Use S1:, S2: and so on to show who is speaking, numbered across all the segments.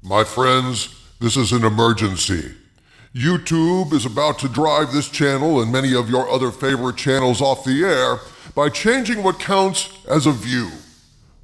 S1: My friends, this is an emergency. YouTube is about to drive this channel and many of your other favorite channels off the air by changing what counts as a view.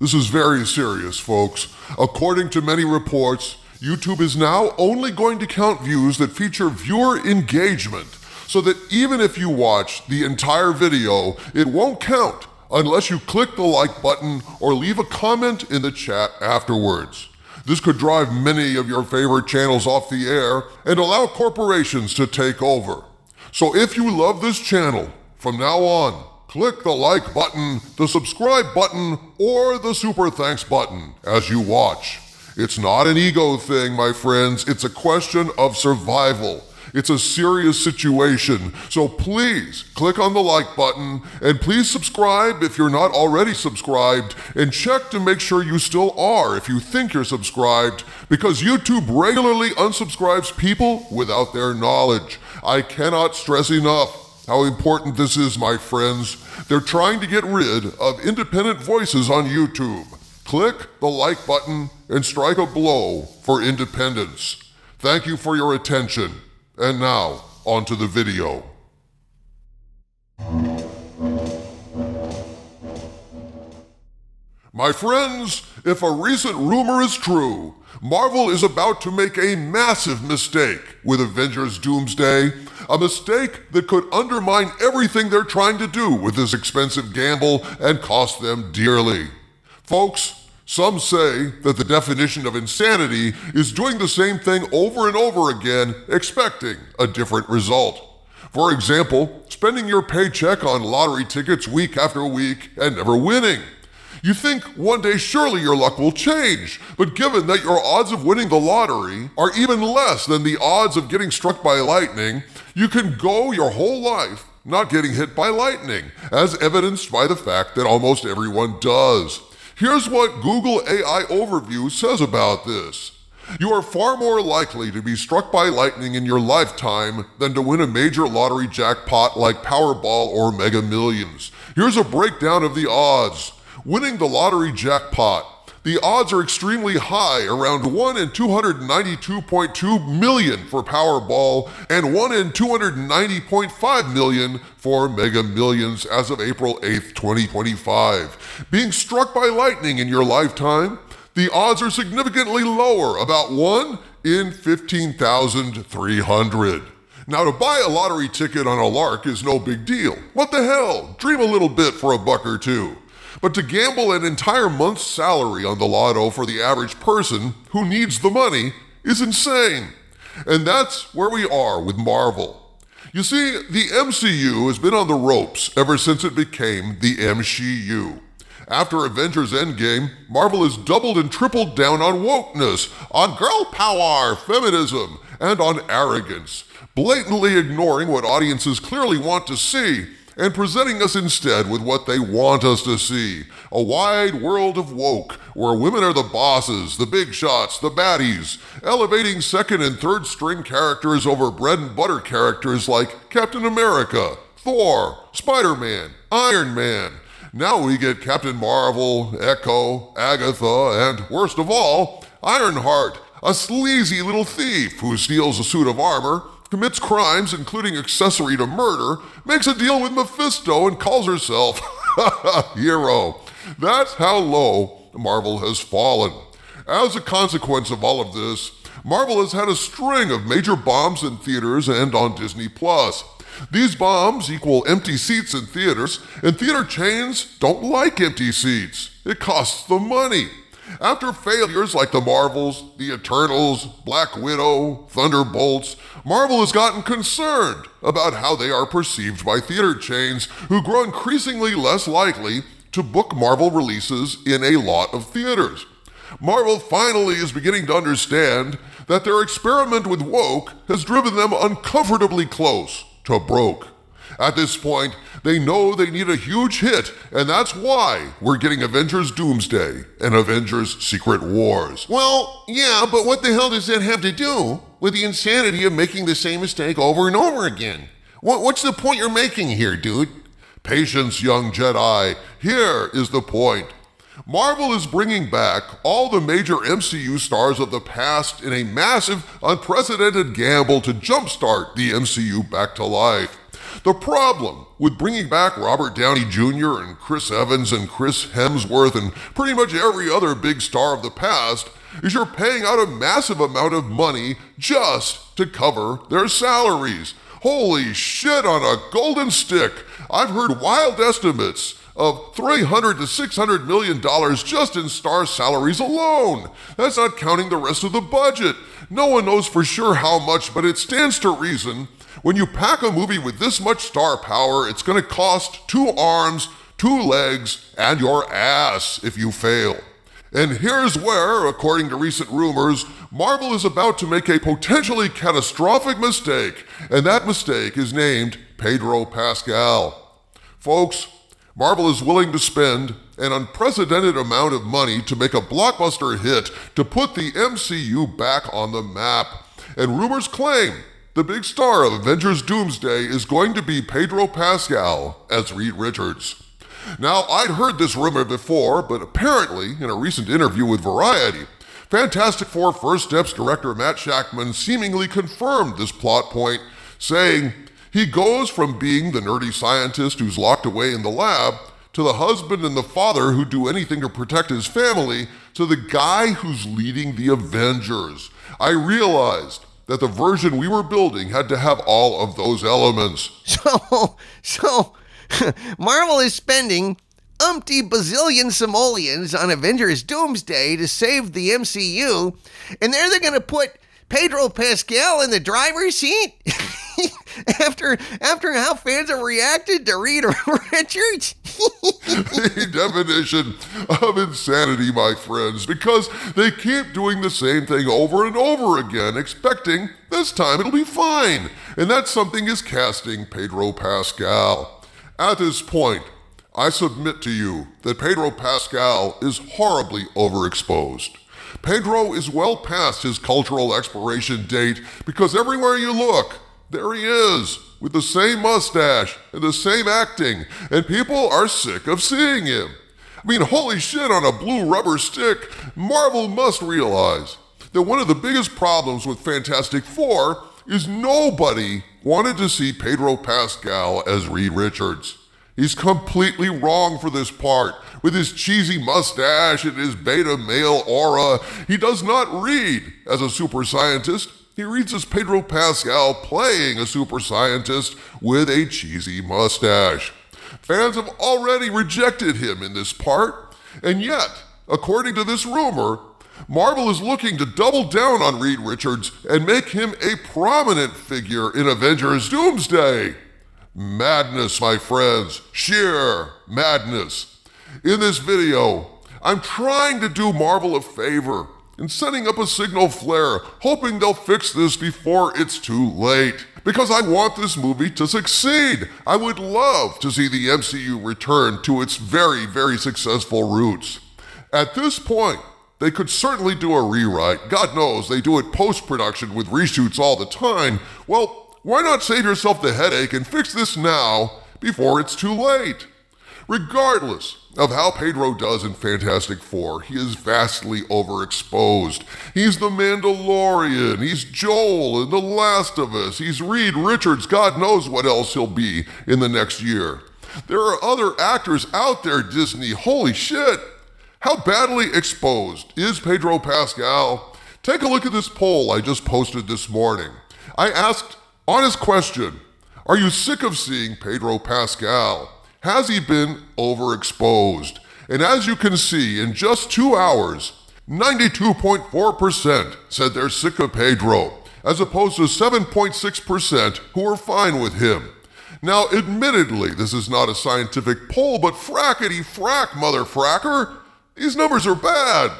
S1: This is very serious, folks. According to many reports, YouTube is now only going to count views that feature viewer engagement, so that even if you watch the entire video, it won't count unless you click the like button or leave a comment in the chat afterwards. This could drive many of your favorite channels off the air and allow corporations to take over. So if you love this channel, from now on, click the like button, the subscribe button, or the super thanks button as you watch. It's not an ego thing, my friends. It's a question of survival. It's a serious situation. So please click on the like button and please subscribe if you're not already subscribed, and check to make sure you still are if you think you're subscribed, because YouTube regularly unsubscribes people without their knowledge. I cannot stress enough how important this is, my friends. They're trying to get rid of independent voices on YouTube. Click the like button and strike a blow for independence. Thank you for your attention. And now, on to the video. My friends, if a recent rumor is true, Marvel is about to make a massive mistake with Avengers Doomsday, a mistake that could undermine everything they're trying to do with this expensive gamble and cost them dearly. Folks, some say that the definition of insanity is doing the same thing over and over again, expecting a different result. For example, spending your paycheck on lottery tickets week after week and never winning. You think one day surely your luck will change, but given that your odds of winning the lottery are even less than the odds of getting struck by lightning, you can go your whole life not getting hit by lightning, as evidenced by the fact that almost everyone does. Here's what Google AI Overview says about this. You are far more likely to be struck by lightning in your lifetime than to win a major lottery jackpot like Powerball or Mega Millions. Here's a breakdown of the odds. Winning the lottery jackpot. The odds are extremely high, around 1 in 292.2 million for Powerball and 1 in 290.5 million for Mega Millions as of April 8th, 2025. Being struck by lightning in your lifetime, the odds are significantly lower, about 1 in 15,300. Now, to buy a lottery ticket on a lark is no big deal. What the hell? Dream a little bit for a buck or two. But to gamble an entire month's salary on the lotto for the average person who needs the money is insane. And that's where we are with Marvel. You see, the MCU has been on the ropes ever since it became the MCU. After Avengers Endgame, Marvel has doubled and tripled down on wokeness, on girl power, feminism, and on arrogance, blatantly ignoring what audiences clearly want to see, and presenting us instead with what they want us to see. A wide world of woke, where women are the bosses, the big shots, the baddies, elevating second and third string characters over bread and butter characters like Captain America, Thor, Spider-Man, Iron Man. Now we get Captain Marvel, Echo, Agatha, and worst of all, Ironheart, a sleazy little thief who steals a suit of armor, commits crimes including accessory to murder, makes a deal with Mephisto, and calls herself hero. That's how low Marvel has fallen. As a consequence of all of this, Marvel has had a string of major bombs in theaters and on Disney+. These bombs equal empty seats in theaters, and theater chains don't like empty seats. It costs them money. After failures like the Marvels, the Eternals, Black Widow, Thunderbolts, Marvel has gotten concerned about how they are perceived by theater chains, who grow increasingly less likely to book Marvel releases in a lot of theaters. Marvel finally is beginning to understand that their experiment with woke has driven them uncomfortably close to broke. At this point, they know they need a huge hit, and that's why we're getting Avengers Doomsday and Avengers Secret Wars.
S2: Well, yeah, but what the hell does that have to do with the insanity of making the same mistake over and over again? What's the point you're making here, dude?
S1: Patience, young Jedi. Here is the point. Marvel is bringing back all the major MCU stars of the past in a massive, unprecedented gamble to jumpstart the MCU back to life. The problem with bringing back Robert Downey Jr. and Chris Evans and Chris Hemsworth and pretty much every other big star of the past is you're paying out a massive amount of money just to cover their salaries. Holy shit on a golden stick! I've heard wild estimates of $300 to $600 million just in star salaries alone. That's not counting the rest of the budget. No one knows for sure how much, but it stands to reason when you pack a movie with this much star power, it's going to cost 2 arms, 2 legs, and your ass if you fail. And here's where, according to recent rumors, Marvel is about to make a potentially catastrophic mistake, and that mistake is named Pedro Pascal. Folks, Marvel is willing to spend an unprecedented amount of money to make a blockbuster hit to put the MCU back on the map. And rumors claim the big star of Avengers Doomsday is going to be Pedro Pascal as Reed Richards. Now, I'd heard this rumor before, but apparently, in a recent interview with Variety, Fantastic Four First Steps director Matt Shakman seemingly confirmed this plot point, saying he goes from being the nerdy scientist who's locked away in the lab to the husband and the father who do anything to protect his family to the guy who's leading the Avengers. I realized that the version we were building had to have all of those elements.
S3: So, Marvel is spending umpty bazillion simoleons on Avengers Doomsday to save the MCU, and they're going to put Pedro Pascal in the driver's seat? After how fans have reacted to Reed Richards?
S1: The definition of insanity, my friends, because they keep doing the same thing over and over again, expecting this time it'll be fine. And that something is casting Pedro Pascal. At this point, I submit to you that Pedro Pascal is horribly overexposed. Pedro is well past his cultural expiration date because everywhere you look, there he is, with the same mustache and the same acting, and people are sick of seeing him. I mean, holy shit on a blue rubber stick, Marvel must realize that one of the biggest problems with Fantastic Four is nobody wanted to see Pedro Pascal as Reed Richards. He's completely wrong for this part. With his cheesy mustache and his beta male aura, he does not read as a super scientist. He reads as Pedro Pascal playing a super scientist with a cheesy mustache. Fans have already rejected him in this part, and yet, according to this rumor, Marvel is looking to double down on Reed Richards and make him a prominent figure in Avengers Doomsday. Madness, my friends, sheer madness. In this video, I'm trying to do Marvel a favor and setting up a signal flare, hoping they'll fix this before it's too late. Because I want this movie to succeed. I would love to see the MCU return to its very, very successful roots. At this point, they could certainly do a rewrite. God knows they do it post-production with reshoots all the time. Well, why not save yourself the headache and fix this now before it's too late? Regardless of how Pedro does in Fantastic Four, he is vastly overexposed. He's the Mandalorian, he's Joel in The Last of Us, he's Reed Richards, God knows what else he'll be in the next year. There are other actors out there, Disney, holy shit! How badly exposed is Pedro Pascal? Take a look at this poll I just posted this morning. I asked, honest question, are you sick of seeing Pedro Pascal? Has he been overexposed? And as you can see, in just 2 hours, 92.4% said they're sick of Pedro, as opposed to 7.6% who are fine with him. Now, admittedly, this is not a scientific poll, but frackety frack, mother fracker, these numbers are bad.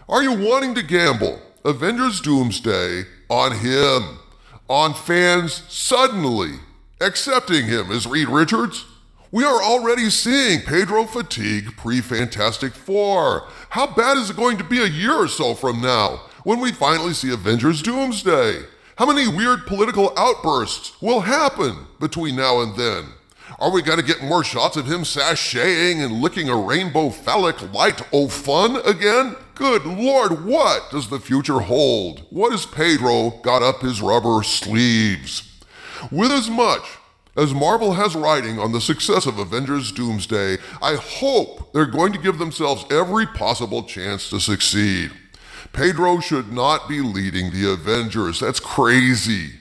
S1: Are you wanting to gamble Avengers Doomsday on him? On fans suddenly accepting him as Reed Richards? We are already seeing Pedro fatigue pre-Fantastic Four. How bad is it going to be a year or so from now when we finally see Avengers Doomsday? How many weird political outbursts will happen between now and then? Are we going to get more shots of him sashaying and licking a rainbow phallic light fun again? Good Lord, what does the future hold? What has Pedro got up his rubber sleeves? With as much as Marvel has riding on the success of Avengers Doomsday, I hope they're going to give themselves every possible chance to succeed. Pedro should not be leading the Avengers. That's crazy.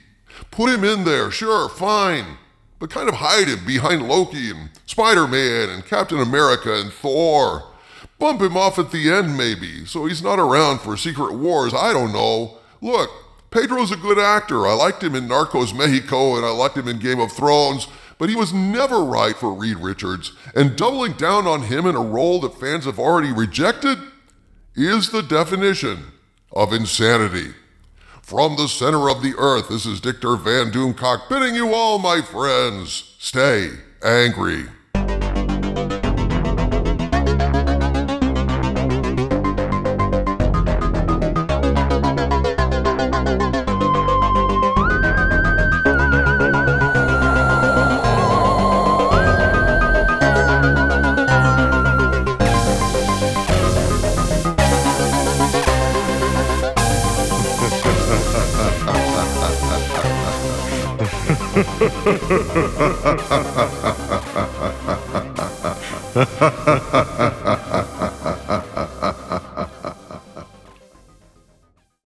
S1: Put him in there, sure, fine. But kind of hide him behind Loki and Spider-Man and Captain America and Thor. Bump him off at the end maybe, so he's not around for Secret Wars, I don't know. Look, Pedro's a good actor. I liked him in Narcos Mexico and I liked him in Game of Thrones, but he was never right for Reed Richards, and doubling down on him in a role that fans have already rejected is the definition of insanity. From the center of the earth, this is Dictor Van Doomcock bidding you all, my friends, stay angry.
S2: Ha ha ha ha ha ha.